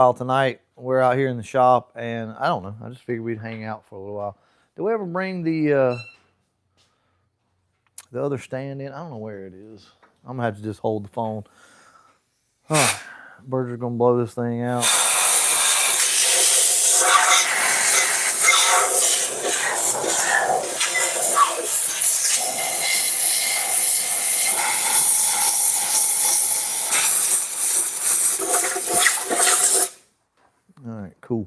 Tonight we're out here in the shop, and I don't know. I just figured we'd hang out for a little while. Did we ever bring the other stand in? I don't know where it is. I'm gonna have to just hold the phone. Oh, birds are gonna blow this thing out. All right, cool.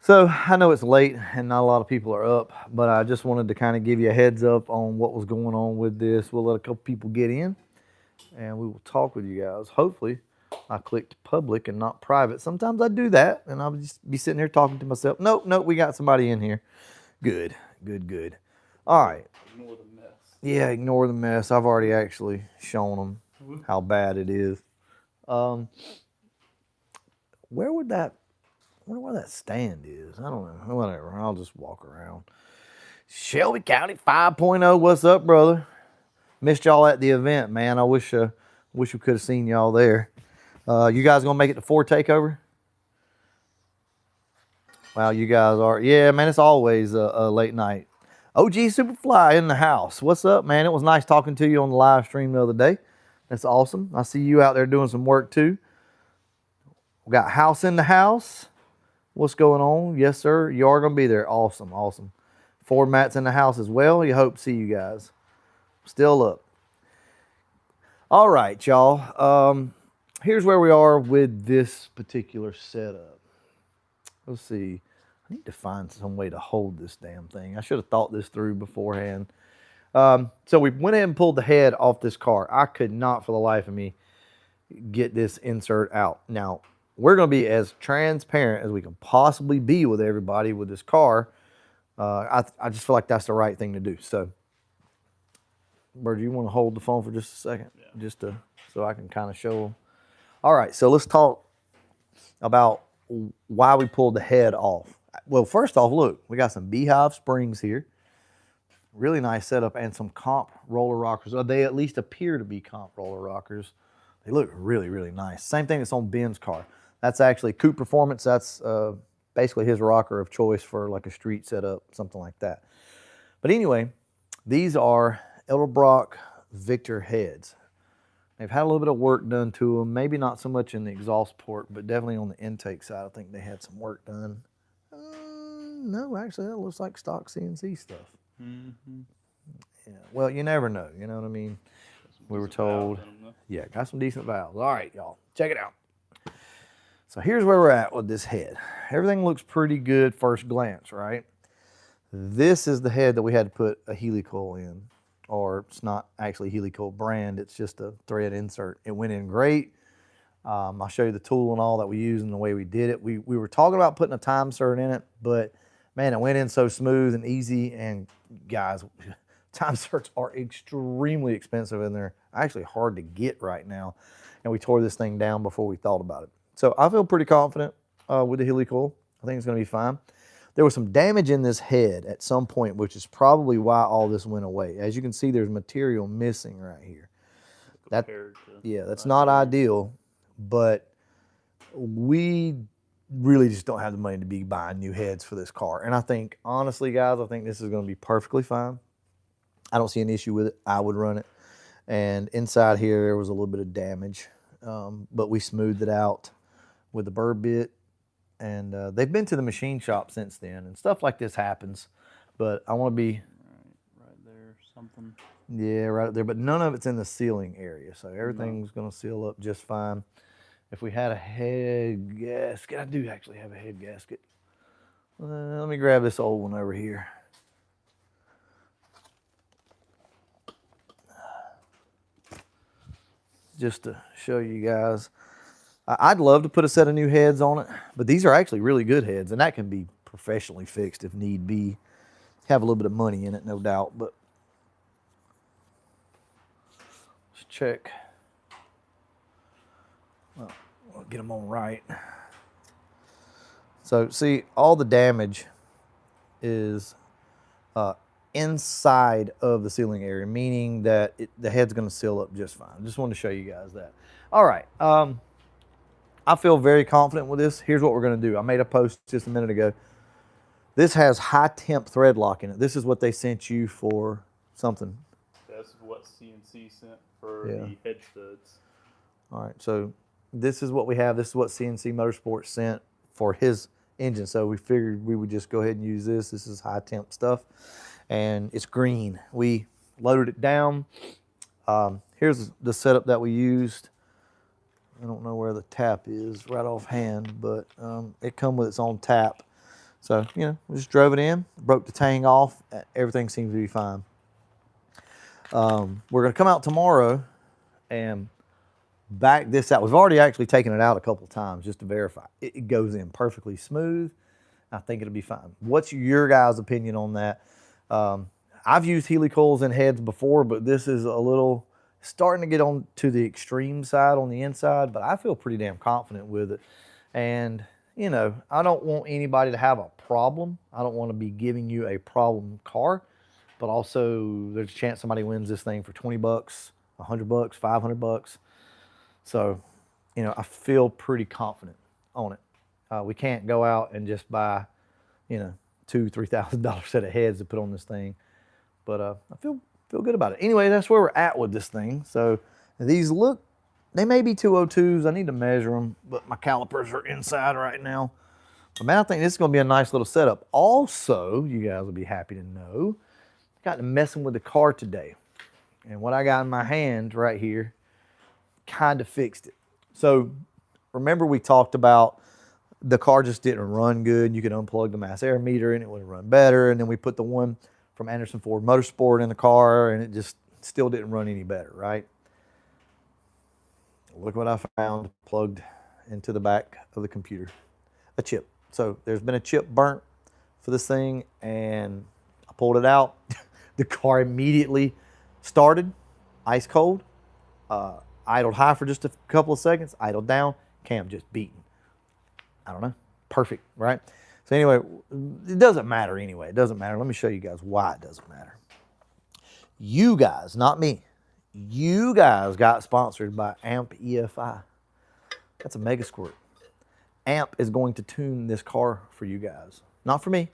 So I know it's late and not a lot of people are up, but I just wanted to kind of give you a heads up on what was going on with this. We'll let a couple people get in, and we will talk with you guys. Hopefully, I clicked public and not private. Sometimes I do that, and I'll just be sitting here talking to myself. Nope, nope, we got somebody in here. Good, good, good. All right. Ignore the mess. Yeah, ignore the mess. I've already actually shown them how bad it is. Where would that? I wonder where that stand is. I don't know. Whatever. I'll just walk around. Shelby County 5.0. What's up, brother? Missed y'all at the event, man. I wish we could have seen y'all there. You guys gonna make it to 4 takeover? Wow, you guys are. Yeah, man. It's always a late night. OG Superfly in the house. What's up, man? It was nice talking to you on the live stream the other day. That's awesome. I see you out there doing some work too. We got House in the house. What's going on? Yes, sir. You are going to be there. Awesome, awesome. Ford Matt's in the house as well. You hope to see you guys. Still up. All right, y'all. Here's where we are with this particular setup. Let's see. I need to find some way to hold this damn thing. I should have thought this through beforehand. So we went ahead and pulled the head off this car. I could not for the life of me get this insert out. Now, we're going to be as transparent as we can possibly be with everybody with this car. I just feel like that's the right thing to do. So, Bird, you want to hold the phone for just a second? Yeah. Just so I can kind of show them. All right, so let's talk about why we pulled the head off. Well, first off, look, we got some Beehive springs here. Really nice setup and some comp roller rockers. They at least appear to be comp roller rockers. They look really, really nice. Same thing that's on Ben's car. That's actually Coupe Performance. That's basically his rocker of choice for like a street setup, something like that. But anyway, these are Edelbrock Victor heads. They've had a little bit of work done to them. Maybe not so much in the exhaust port, but definitely on the intake side. I think they had some work done. No, actually, that looks like stock CNC stuff. Mm-hmm. Yeah. Well, you never know. You know what I mean? We were told. Yeah, got some decent valves. All right, y'all, check it out. So here's where we're at with this head. Everything looks pretty good first glance, right? This is the head that we had to put a helicoil in, or it's not actually helicoil brand, it's just a thread insert. It went in great. I'll show you the tool and all that we used and the way we did it. We were talking about putting a time cert in it, but man, it went in so smooth and easy. And guys, time certs are extremely expensive and they're actually hard to get right now. And we tore this thing down before we thought about it. So I feel pretty confident with the helicoil. I think it's going to be fine. There was some damage in this head at some point, which is probably why all this went away. As you can see, there's material missing right here. That's not ideal, but we really just don't have the money to be buying new heads for this car. And I think, honestly, guys, I think this is going to be perfectly fine. I don't see an issue with it. I would run it. And inside here, there was a little bit of damage, but we smoothed it out with the burr bit. And they've been to the machine shop since then, and stuff like this happens. But I want to be right there, something. Yeah, right there. But none of it's in the sealing area, so everything's going to seal up just fine. If we had a head gasket, I do actually have a head gasket. Let me grab this old one over here. Just to show you guys. I'd love to put a set of new heads on it, but these are actually really good heads, and that can be professionally fixed if need be. Have a little bit of money in it, no doubt, but let's check. Well, we'll get them on right. So see, all the damage is inside of the sealing area, meaning that the head's going to seal up just fine. Just wanted to show you guys that. All right. I feel very confident with this. Here's what we're going to do. I made a post just a minute ago. This has high temp thread lock in it. This is what they sent you for something. That's what CNC sent for Yeah. the head studs. All right, so this is what we have. This is what CNC Motorsports sent for his engine. So we figured we would just go ahead and use this. This is high temp stuff, and it's green. We loaded it down. Here's the setup that we used. I don't know where the tap is right offhand, but it come with its own tap. So, you know, we just drove it in, broke the tang off. Everything seems to be fine. We're going to come out tomorrow and back this out. We've already actually taken it out a couple of times just to verify. It goes in perfectly smooth. I think it'll be fine. What's your guys' opinion on that? I've used helicoils in heads before, but this is a little starting to get on to the extreme side on the inside, but I feel pretty damn confident with it. And, you know, I don't want anybody to have a problem. I don't want to be giving you a problem car, but also there's a chance somebody wins this thing for 20 bucks, 100 bucks, 500 bucks. So, you know, I feel pretty confident on it. We can't go out and just buy, you know, $2,000-$3,000 set of heads to put on this thing. But I feel good about it. Anyway, that's where we're at with this thing. So these look, they may be 202s. I need to measure them, but my calipers are inside right now. But man, I think this is going to be a nice little setup. Also, you guys will be happy to know, I got to messing with the car today. And what I got in my hand right here kind of fixed it. So remember we talked about the car just didn't run good. You could unplug the mass air meter and it would run better. And then we put the one from Anderson Ford Motorsport in the car and it just still didn't run any better, right? Look what I found plugged into the back of the computer, a chip. So there's been a chip burnt for this thing and I pulled it out. The car immediately started, ice cold, idled high for just a couple of seconds, idled down, cam just beaten. I don't know, perfect, right? So anyway, it doesn't matter anyway. It doesn't matter. Let me show you guys why it doesn't matter. You guys, not me, you guys got sponsored by AMP EFI. That's a mega squirt. AMP is going to tune this car for you guys, not for me.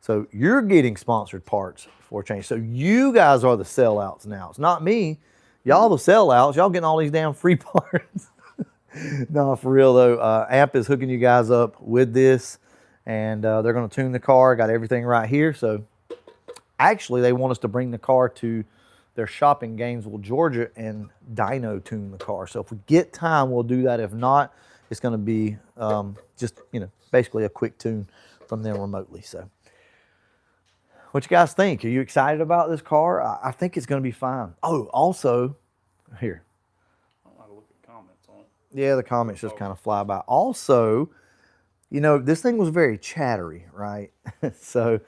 So you're getting sponsored parts for a change. So you guys are the sellouts now. It's not me. Y'all the sellouts. Y'all getting all these damn free parts. No, for real though. AMP is hooking you guys up with this. And they're going to tune the car. Got everything right here. So actually, they want us to bring the car to their shop in Gainesville, Georgia, and dyno tune the car. So if we get time, we'll do that. If not, it's going to be just, you know, basically a quick tune from them remotely. So what you guys think? Are you excited about this car? I think it's going to be fine. Oh, also, here. I don't know how to look at comments on it. Yeah, the comments just kind of fly by. Also, you know, this thing was very chattery, right? So,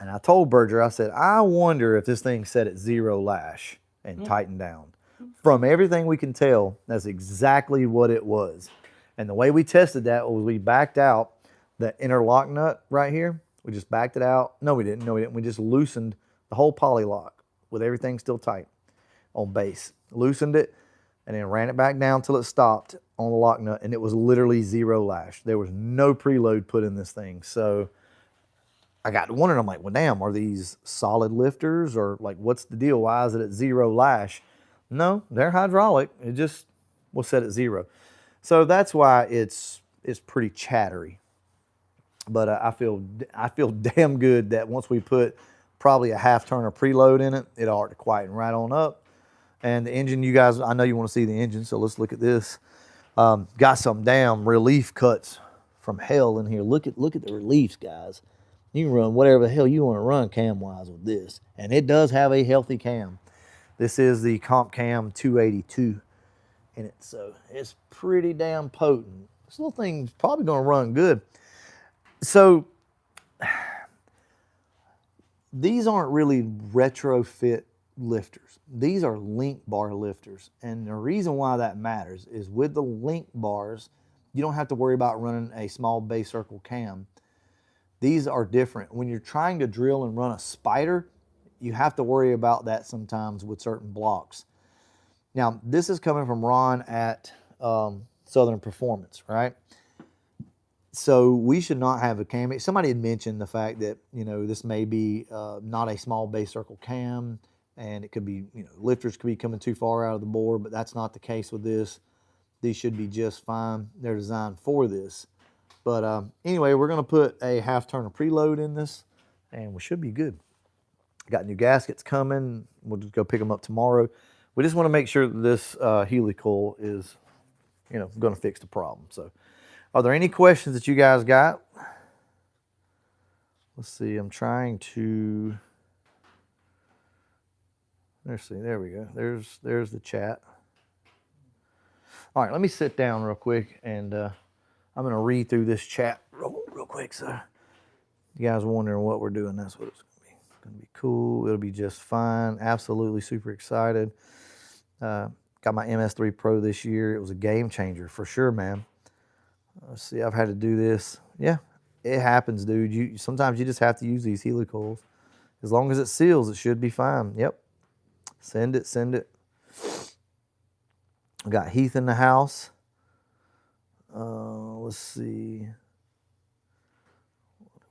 and I told Berger, I said, I wonder if this thing set at 0 lash and tightened down. From everything we can tell, that's exactly what it was. And the way we tested that was we backed out the inner lock nut right here. We just backed it out. No, we didn't. No, we didn't. We just loosened the whole poly lock with everything still tight on base. Loosened it and then ran it back down till it stopped on the lock nut, and it was literally 0 lash. There was no preload put in this thing. So I got to wondering, I'm like, well, damn, are these solid lifters or like, what's the deal? Why is it at 0 lash? No, they're hydraulic. It just was set at 0. So that's why it's pretty chattery. But I feel damn good that once we put probably a half turn of preload in it, it ought to quieten right on up. And the engine, you guys, I know you want to see the engine, so let's look at this. Got some damn relief cuts from hell in here. Look at the reliefs, guys. You can run whatever the hell you want to run cam-wise with this. And it does have a healthy cam. This is the Comp Cam 282 in it, so it's pretty damn potent. This little thing's probably going to run good. So these aren't really retrofit lifters. These are link bar lifters. And the reason why that matters is with the link bars, you don't have to worry about running a small base circle cam. These are different. When you're trying to drill and run a spider, you have to worry about that sometimes with certain blocks. Now, this is coming from Ron at Southern Performance, right? So we should not have a cam. Somebody had mentioned the fact that, you know, this may be not a small base circle cam, and it could be, you know, lifters could be coming too far out of the bore, but that's not the case with this. These should be just fine. They're designed for this. But anyway, we're gonna put a half turn of preload in this, and we should be good. Got new gaskets coming. We'll just go pick them up tomorrow. We just want to make sure that this helical is, you know, going to fix the problem. So, are there any questions that you guys got? Let's see. I'm trying to. Let's see. There we go. There's the chat. All right. Let me sit down real quick, and I'm going to read through this chat real quick. So, you guys wondering what we're doing? That's what it's going to be. It's going to be cool. It'll be just fine. Absolutely super excited. Got my MS3 Pro this year. It was a game changer for sure, man. Let's see, I've had to do this. Yeah, it happens, dude. Sometimes you just have to use these helicals. As long as it seals, it should be fine. Yep. Send it, send it. I got Heath in the house. Let's see.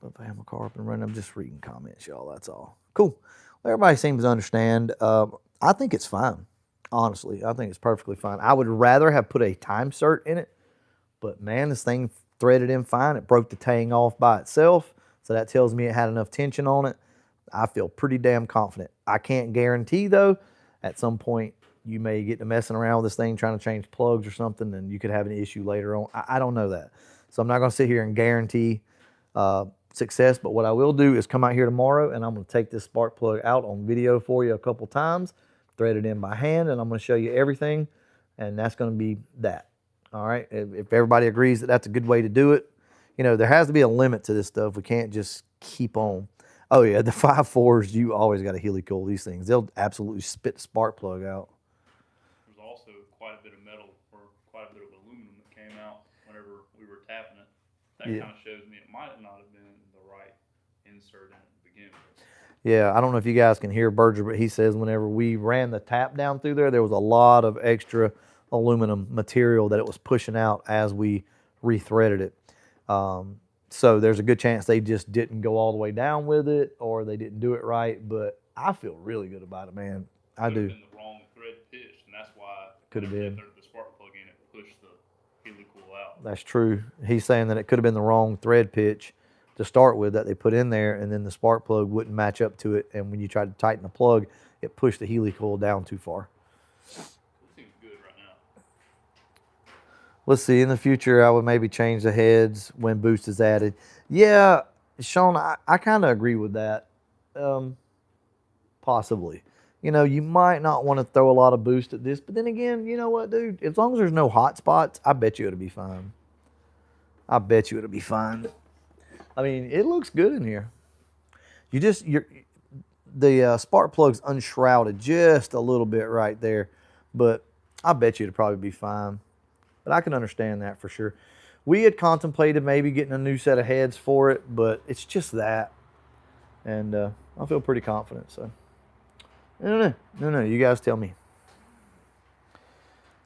If I have my car up and running, I'm just reading comments, y'all. That's all. Cool. Well, everybody seems to understand. I think it's fine. Honestly, I think it's perfectly fine. I would rather have put a time cert in it, but man, this thing threaded in fine. It broke the tang off by itself, so that tells me it had enough tension on it. I feel pretty damn confident. I can't guarantee, though, at some point you may get to messing around with this thing trying to change plugs or something, and you could have an issue later on. I don't know that. So I'm not going to sit here and guarantee success, but what I will do is come out here tomorrow, and I'm going to take this spark plug out on video for you a couple times, thread it in by hand, and I'm going to show you everything, and that's going to be that. All right, if everybody agrees that that's a good way to do it, you know, there has to be a limit to this stuff. We can't just keep on. Oh yeah, the 5.4s, you always got to helical these things. They'll absolutely spit the spark plug out. There's also quite a bit of metal or quite a bit of aluminum that came out whenever we were tapping it. That kind of shows me it might not have been the right insert in it to begin with. Yeah, I don't know if you guys can hear Berger, but he says whenever we ran the tap down through there was a lot of extra aluminum material that it was pushing out as we rethreaded it. So there's a good chance they just didn't go all the way down with it, or they didn't do it right. But I feel really good about it, man. I do. Could have been the wrong thread pitch, and that's why could have been. The spark plug in, it pushed the helical out. That's true. He's saying that it could have been the wrong thread pitch to start with that they put in there, and then the spark plug wouldn't match up to it. And when you tried to tighten the plug, it pushed the helical down too far. Let's see, in the future, I would maybe change the heads when boost is added. Yeah, Sean, I kind of agree with that. Possibly. You know, you might not want to throw a lot of boost at this, but then again, you know what, dude? As long as there's no hot spots, I bet you it'll be fine. I bet you it'll be fine. I mean, it looks good in here. The spark plug's unshrouded just a little bit right there, but I bet you it'll probably be fine. But I can understand that for sure. We had contemplated maybe getting a new set of heads for it, but it's just that. And I feel pretty confident, so. I don't know. You guys tell me.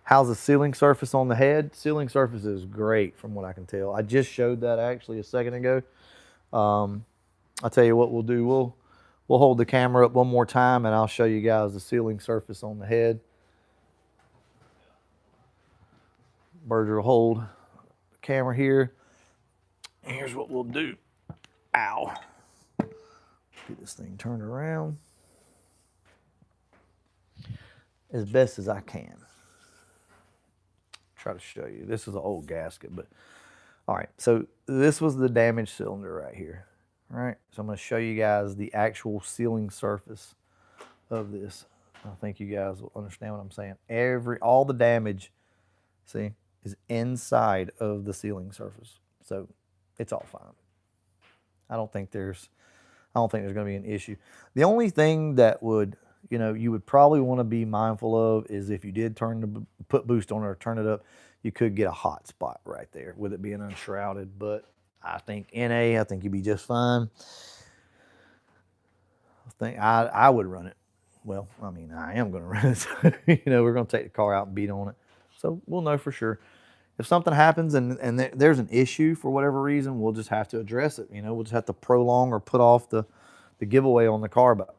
How's the sealing surface on the head? Sealing surface is great from what I can tell. I just showed that actually a second ago. I'll tell you what we'll do. We'll hold the camera up one more time, and I'll show you guys the sealing surface on the head. Berger will hold the camera here. And here's what we'll do. Ow. Get this thing turned around as best as I can. Try to show you. This is an old gasket, but all right. So this was the damaged cylinder right here. All right. So I'm going to show you guys the actual sealing surface of this. I think you guys will understand what I'm saying. All the damage, see, is inside of the sealing surface. So it's all fine. I don't think there's going to be an issue. The only thing that would, you would probably want to be mindful of is if you did put boost on it or turn it up, you could get a hot spot right there with it being unshrouded. But I think I think you'd be just fine. I would run it. Well, I mean, I am going to run it. So, we're going to take the car out and beat on it. So we'll know for sure. if something happens and there's an issue for whatever reason, we'll just have to address it. You know, we'll just have to prolong or put off the giveaway on the car. But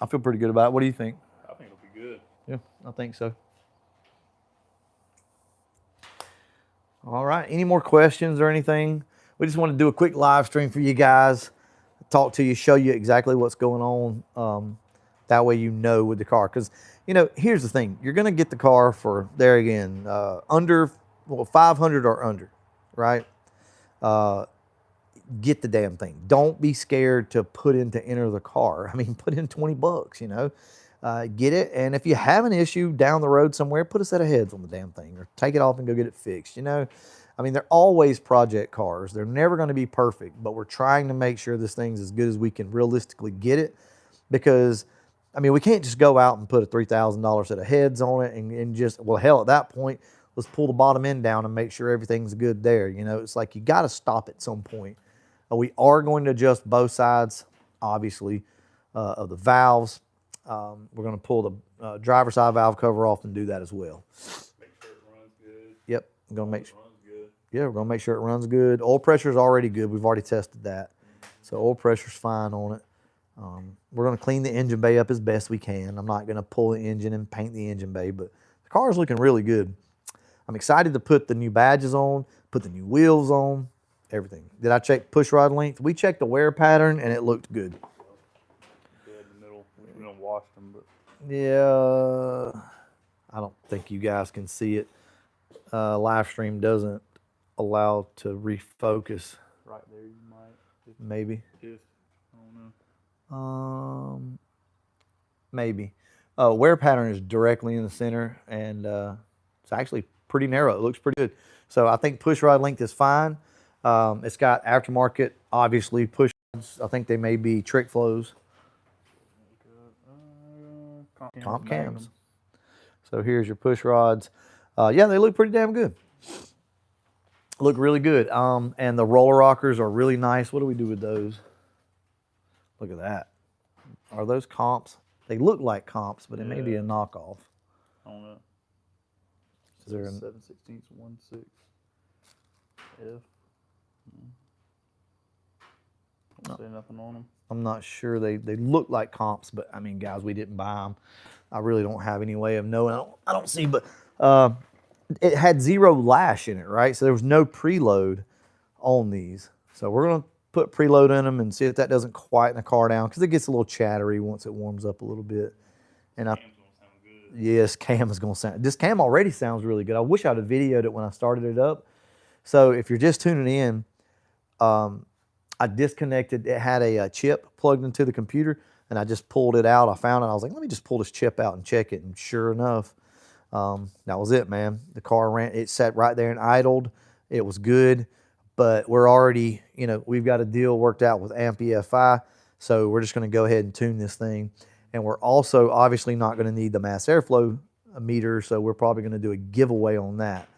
I feel pretty good about it. What do you think? I think it'll be good. Yeah, I think so. All right. Any more questions or anything? We just want to do a quick live stream for you guys, talk to you, show you exactly what's going on. That way you know with the car. Because, you know, here's the thing. You're going to get the car for, there again, under, 500 or under, right? Get the damn thing. Don't be scared to put in to enter the car. I mean, put in 20 bucks, you know. Get it. And if you have an issue down the road somewhere, put a set of heads on the damn thing or take it off and go get it fixed, you know. I mean, they're always project cars. They're never going to be perfect, but we're trying to make sure this thing's as good as we can realistically get it because, I mean, we can't just go out and put a $3,000 set of heads on it and just, well, hell, at that point, let's pull the bottom end down and make sure everything's good there. You know, it's like you got to stop at some point. We are going to adjust both sides, obviously, of the valves. We're going to pull the driver's side valve cover off and do that as well. Make sure it runs good. Yep, I'm going to make sure. Good. Yeah, we're going to make sure it runs good. Oil pressure is already good. We've already tested that. So oil pressure's fine on it. We're going to clean the engine bay up as best we can. I'm not going to pull the engine and paint the engine bay, but the car is looking really good. I'm excited to put the new badges on, put the new wheels on, everything. Did I check push rod length? We checked the wear pattern, and it looked good. Good in the middle. We don't wash them, but Yeah, I don't think you guys can see it. Live stream doesn't allow to refocus. right there you might. Maybe. If I don't know. Maybe. Wear pattern is directly in the center, and it's actually pretty narrow. It looks pretty good. So I think push rod length is fine. It's got aftermarket, obviously, push rods. I think they may be trick flows. Comp cams. So here's your push rods. Yeah, they look pretty damn good. Look really good. And the roller rockers are really nice. What do we do with those? Look at that. Are those comps? They look like comps, but it may be a knockoff. I don't know. Is there 7/16 1/6 F. Don't say nothing on them. I'm not sure. They look like comps, but I mean, guys, we didn't buy them. I really don't have any way of knowing. I don't see, but it had 0 lash in it, right? So there was no preload on these. So we're going to put preload in them and see if that doesn't quieten the car down because it gets a little chattery once it warms up a little bit. And Cam's gonna sound good. Yes, cam is going to sound. This cam already sounds really good. I wish I'd have videoed it when I started it up. So if you're just tuning in, I disconnected. It had a chip plugged into the computer, and I just pulled it out. I found it. I was like, let me just pull this chip out and check it. And sure enough, that was it, man. The car ran. It sat right there and idled. It was good, but we're already, you know, we've got a deal worked out with AMP EFI, so we're just going to go ahead and tune this thing. And we're also obviously not going to need the mass airflow meter, so we're probably going to do a giveaway on that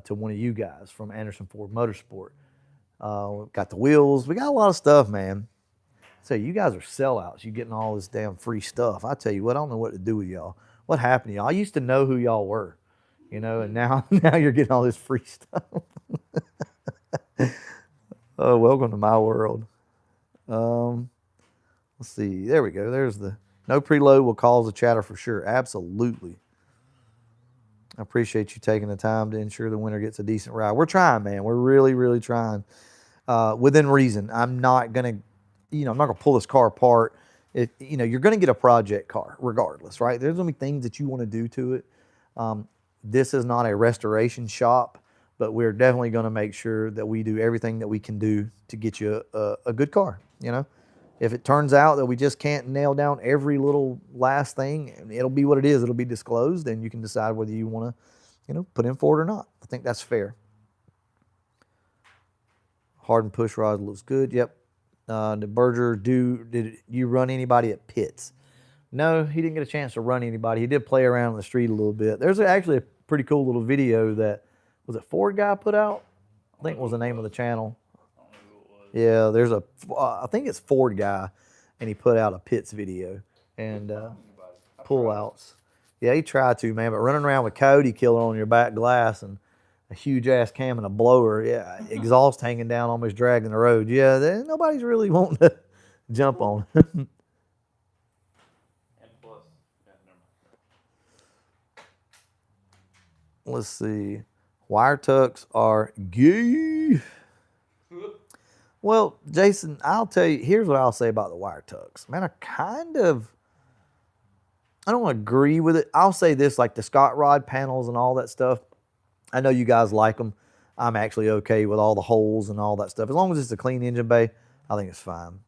to one of you guys from Anderson Ford Motorsport. We've got the wheels. We got a lot of stuff, man. So you guys are sellouts. You getting all this damn free stuff. I tell you what, I don't know what to do with y'all. What happened to y'all? I used to know who y'all were, you know, and now you're getting all this free stuff. Oh, welcome to my world. Let's see. There we go. There's the no preload will cause a chatter for sure. Absolutely. I appreciate you taking the time to ensure the winner gets a decent ride. We're trying, man. We're really, really trying. Within reason. I'm not gonna pull this car apart. You're gonna get a project car regardless, right? There's gonna be things that you want to do to it. This is not a restoration shop, but we're definitely gonna make sure that we do everything that we can do to get you a good car. You know, if it turns out that we just can't nail down every little last thing, it'll be what it is. It'll be disclosed, and you can decide whether you want to, put in for it or not. I think that's fair. Hardened push rod looks good. Yep. Did Berger did you run anybody at pits? No, he didn't get a chance to run anybody. He did play around in the street a little bit. There's actually a pretty cool little video that, was it Ford guy put out? I think was the name of the channel. Yeah, there's I think it's Ford guy, and he put out a pits video and pullouts. Yeah, he tried to, man, but running around with Cody killer on your back glass and a huge ass cam and a blower, yeah, exhaust hanging down, almost dragging the road. Yeah, nobody's really wanting to jump on. And plus, yeah, never Let's see. Wire tucks are gay. mind. Well, Jason, I'll tell you, here's what I'll say about the wire tucks. Man, I don't agree with it. I'll say this, like the Scott Rod panels and all that stuff. I know you guys like them. I'm actually okay with all the holes and all that stuff. As long as it's a clean engine bay, I think it's fine.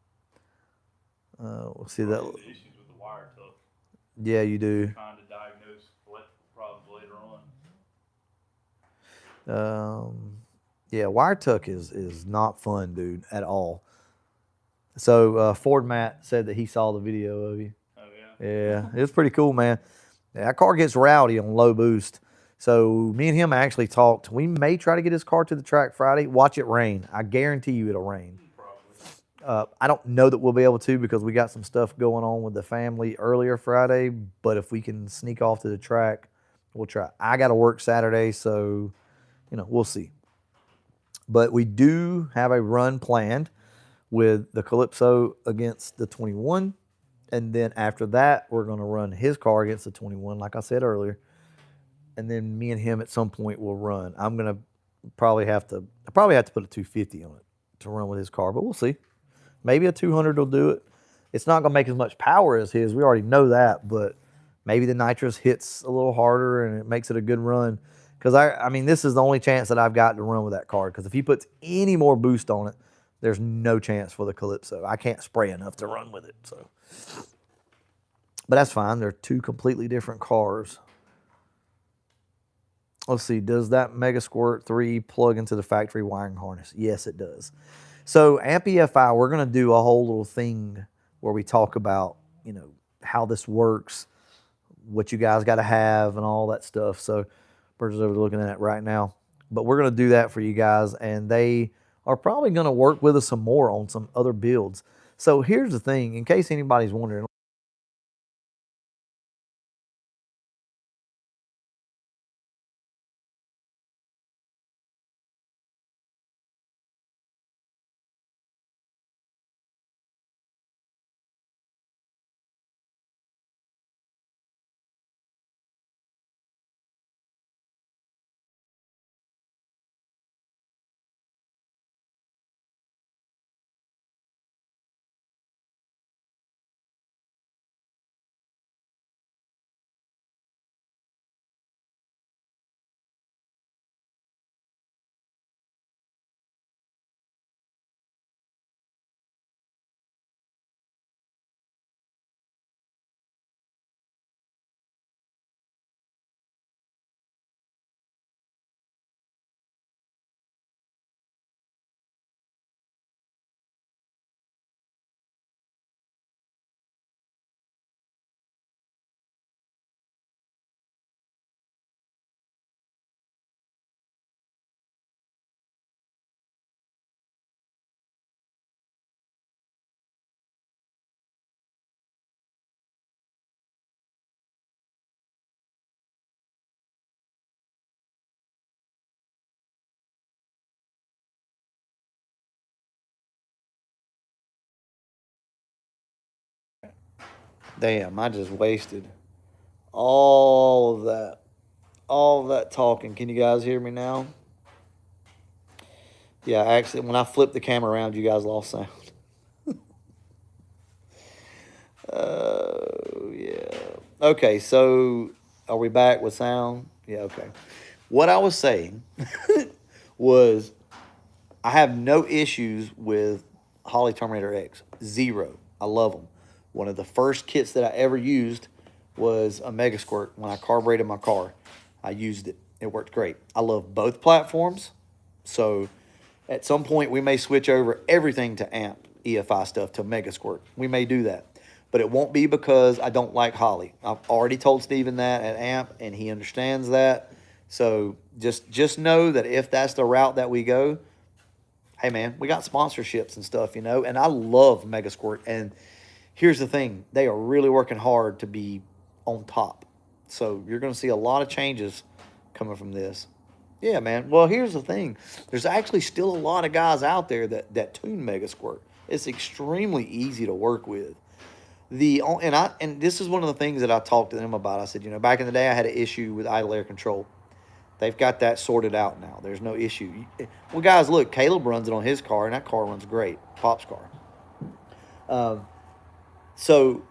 We'll see that. The issues with the wire tuck. Yeah, you do. Trying to diagnose electrical problems later on. Yeah, wire tuck is not fun, dude, at all. So Ford Matt said that he saw the video of you. Oh yeah. Yeah, it's pretty cool, man. That car gets rowdy on low boost. So me and him actually talked. We may try to get his car to the track Friday. Watch it rain. I guarantee you it'll rain. Probably. I don't know that we'll be able to because we got some stuff going on with the family earlier Friday. But if we can sneak off to the track, we'll try. I got to work Saturday, so we'll see. But we do have a run planned with the Calypso against the 21. And then after that, we're going to run his car against the 21, like I said earlier. And then me and him at some point will run. I'm going to probably have to put a 250 on it to run with his car, but we'll see. Maybe a 200 will do it. It's not going to make as much power as his. We already know that, but maybe the nitrous hits a little harder and it makes it a good run. Because, I mean, this is the only chance that I've got to run with that car. Because if he puts any more boost on it, there's no chance for the Calypso. I can't spray enough to run with it. So, but that's fine. They're two completely different cars. Let's see. Does that Mega Squirt 3 plug into the factory wiring harness? Yes, it does. So AMP EFI, we're going to do a whole little thing where we talk about, how this works, what you guys got to have and all that stuff. So Burge is over looking at it right now. But we're going to do that for you guys, and they are probably going to work with us some more on some other builds. So here's the thing, in case anybody's wondering. Damn, I just wasted all of that. All of that talking. Can you guys hear me now? Yeah, actually, when I flipped the camera around, you guys lost sound. Yeah. Okay, so are we back with sound? Yeah, okay. What I was saying was I have no issues with Holley Terminator X. Zero. I love them. One of the first kits that I ever used was a Mega Squirt. When I carbureted my car, I used it. It worked great. I love both platforms. So at some point, we may switch over everything to AMP EFI stuff to Mega Squirt. We may do that. But it won't be because I don't like Holley. I've already told Steven that at AMP, and he understands that. So just know that if that's the route that we go, hey, man, we got sponsorships and stuff, and I love Mega Squirt. And here's the thing. They are really working hard to be on top. So you're going to see a lot of changes coming from this. Yeah, man. Well, here's the thing. There's actually still a lot of guys out there that tune Mega Squirt. It's extremely easy to work with. And this is one of the things that I talked to them about. I said, back in the day I had an issue with idle air control. They've got that sorted out now. There's no issue. Well, guys, look, Caleb runs it on his car, and that car runs great. Pop's car. So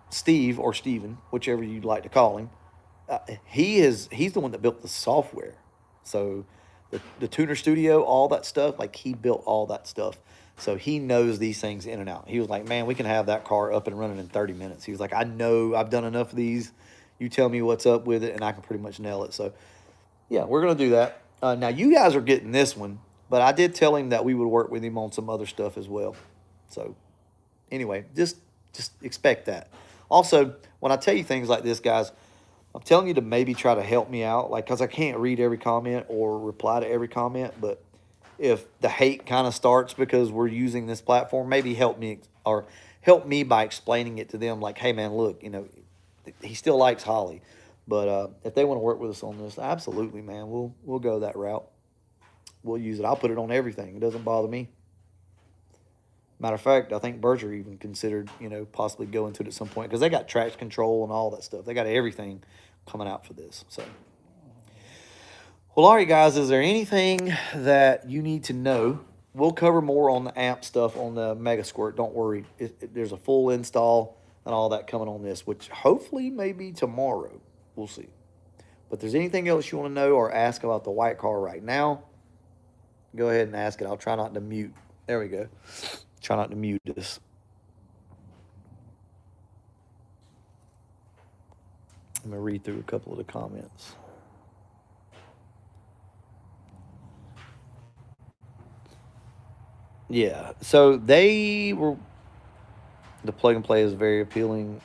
Steve or Steven, whichever you'd like to call him, he's the one that built the software. So the tuner studio, all that stuff, like he built all that stuff. So he knows these things in and out. He was like, man, we can have that car up and running in 30 minutes. He was like, I know I've done enough of these. You tell me what's up with it, and I can pretty much nail it. So, yeah, we're going to do that. Now, you guys are getting this one, but I did tell him that we would work with him on some other stuff as well. So, anyway, just expect that. Also, when I tell you things like this, guys, I'm telling you to maybe try to help me out, like, because I can't read every comment or reply to every comment, but if the hate kind of starts because we're using this platform, maybe help me by explaining it to them, like, hey, man, look, he still likes Holly, but if they want to work with us on this, absolutely, man, we'll go that route. We'll use it. I'll put it on everything. It doesn't bother me. Matter of fact, I think Berger even considered, possibly going to it at some point because they got traction control and all that stuff. They got everything coming out for this. So, well, all right, guys, is there anything that you need to know? We'll cover more on the amp stuff on the Mega Squirt. Don't worry. There's a full install and all that coming on this, which hopefully maybe tomorrow. We'll see. But if there's anything else you want to know or ask about the white car right now, go ahead and ask it. I'll try not to mute. There we go. Try not to mute this. I'm going to read through a couple of the comments. Yeah, so the plug and play is very appealing.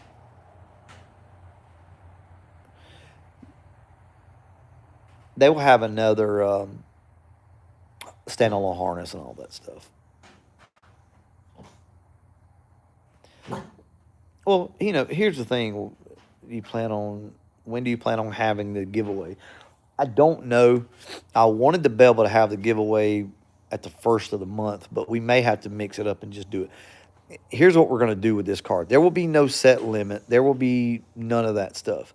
They will have another standalone harness and all that stuff. Well, here's the thing. When do you plan on having the giveaway? I don't know. I wanted to be able to have the giveaway at the first of the month, but we may have to mix it up and just do it. Here's what we're going to do with this card. There will be no set limit. There will be none of that stuff.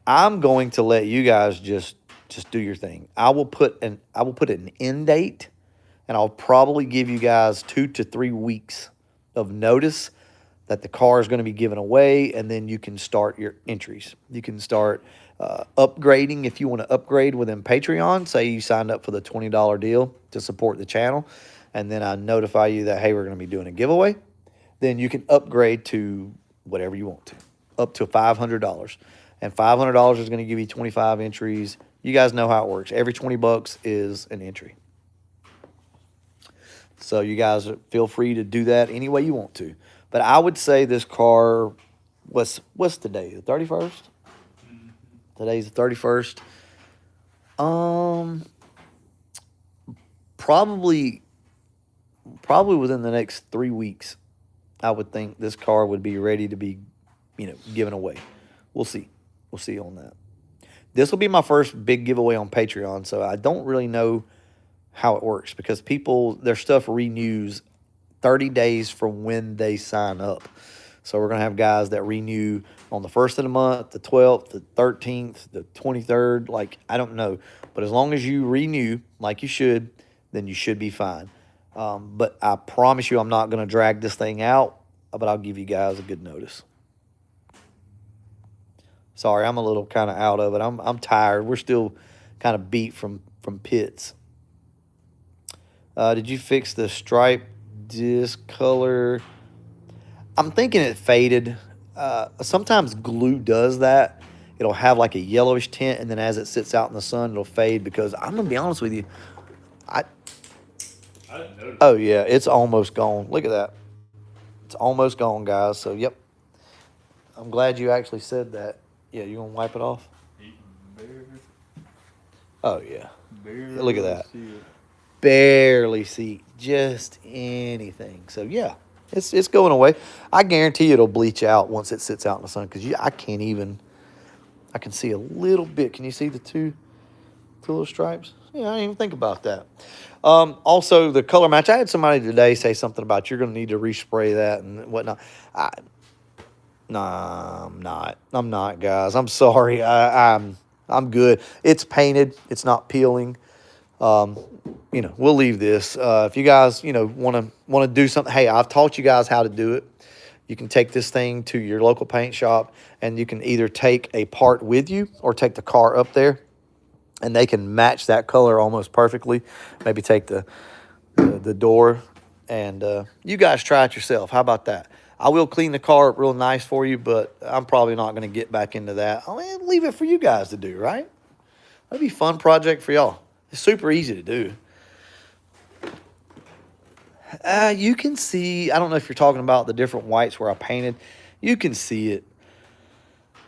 I'm going to let you guys just do your thing. I will put an end date, and I'll probably give you guys 2 to 3 weeks of notice that the car is going to be given away, and then you can start your entries. You can start upgrading if you want to upgrade within Patreon. Say you signed up for the $20 deal to support the channel, and then I notify you that, hey, we're going to be doing a giveaway. Then you can upgrade to whatever you want to, up to $500. And $500 is going to give you 25 entries. You guys know how it works. Every 20 bucks is an entry. So you guys feel free to do that any way you want to. But I would say this car, what's today? The 31st? Mm-hmm. Today's the 31st. Probably within the next 3 weeks, I would think this car would be ready to be, given away. We'll see. We'll see on that. This will be my first big giveaway on Patreon, so I don't really know how it works because their stuff renews 30 days from when they sign up. So we're going to have guys that renew on the 1st of the month, the 12th, the 13th, the 23rd. Like, I don't know. But as long as you renew like you should, then you should be fine. But I promise you I'm not going to drag this thing out, but I'll give you guys a good notice. Sorry, I'm a little kind of out of it. I'm tired. We're still kind of beat from pits. Did you fix the stripe discolor? I'm thinking it faded. Sometimes glue does that. It'll have like a yellowish tint, and then as it sits out in the sun, it'll fade because I'm going to be honest with you. I didn't notice. Oh, yeah, it's almost gone. Look at that. It's almost gone, guys. So, yep. I'm glad you actually said that. Yeah, you going to wipe it off? Oh, yeah. Look at that. Barely see just anything. So, yeah, it's going away. I guarantee it'll bleach out once it sits out in the sun because I can see a little bit. Can you see the two? The little stripes. Yeah, I didn't even think about that. Also, the color match. I had somebody today say something about you're going to need to respray that and whatnot. Nah, I'm not. I'm not, guys. I'm sorry. I'm good. It's painted. It's not peeling. We'll leave this. If you guys, want to do something, hey, I've taught you guys how to do it. You can take this thing to your local paint shop, and you can either take a part with you or take the car up there, and they can match that color almost perfectly. Maybe take the door, and you guys try it yourself. How about that? I will clean the car up real nice for you, but I'm probably not going to get back into that. I'll leave it for you guys to do, right? That'd be a fun project for y'all. It's super easy to do. You can see, I don't know if you're talking about the different whites where I painted. You can see it.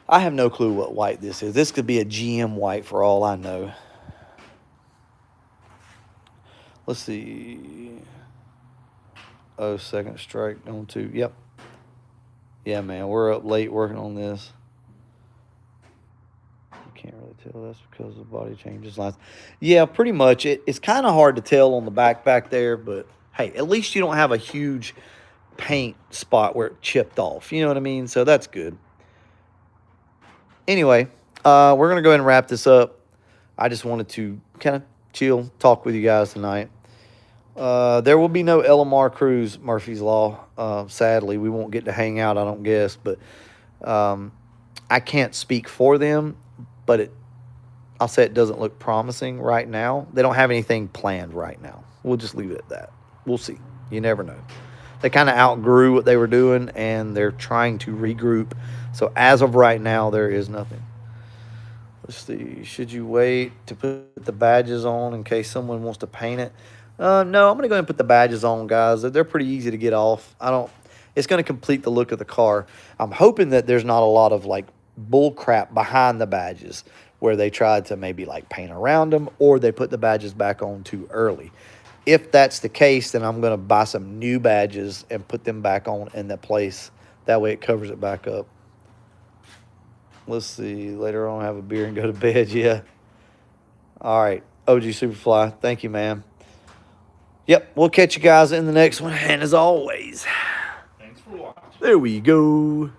I have no clue what white this is. This could be a GM white for all I know. Let's see. Oh, second strike on 2. Yep. Yeah, man, we're up late working on this. You can't really tell. That's because the body changes lines. Yeah, pretty much. It's kind of hard to tell on the back there, but hey, at least you don't have a huge paint spot where it chipped off. You know what I mean? So that's good. Anyway, we're going to go ahead and wrap this up. I just wanted to kind of chill, talk with you guys tonight. There will be no LMR cruise, Murphy's Law. Sadly, we won't get to hang out, I don't guess. But I can't speak for them, but I'll say it doesn't look promising right now. They don't have anything planned right now. We'll just leave it at that. We'll see. You never know. They kind of outgrew what they were doing, and they're trying to regroup. So as of right now, there is nothing. Let's see. Should you wait to put the badges on in case someone wants to paint it? No, I'm going to go ahead and put the badges on, guys. They're pretty easy to get off. It's going to complete the look of the car. I'm hoping that there's not a lot of, like, bull crap behind the badges where they tried to maybe, like, paint around them or they put the badges back on too early. If that's the case, then I'm going to buy some new badges and put them back on in that place. That way it covers it back up. Let's see. Later on, have a beer and go to bed. Yeah. All right. OG Superfly, thank you, man. Yep, we'll catch you guys in the next one. And as always, Thanks for watching. there we go.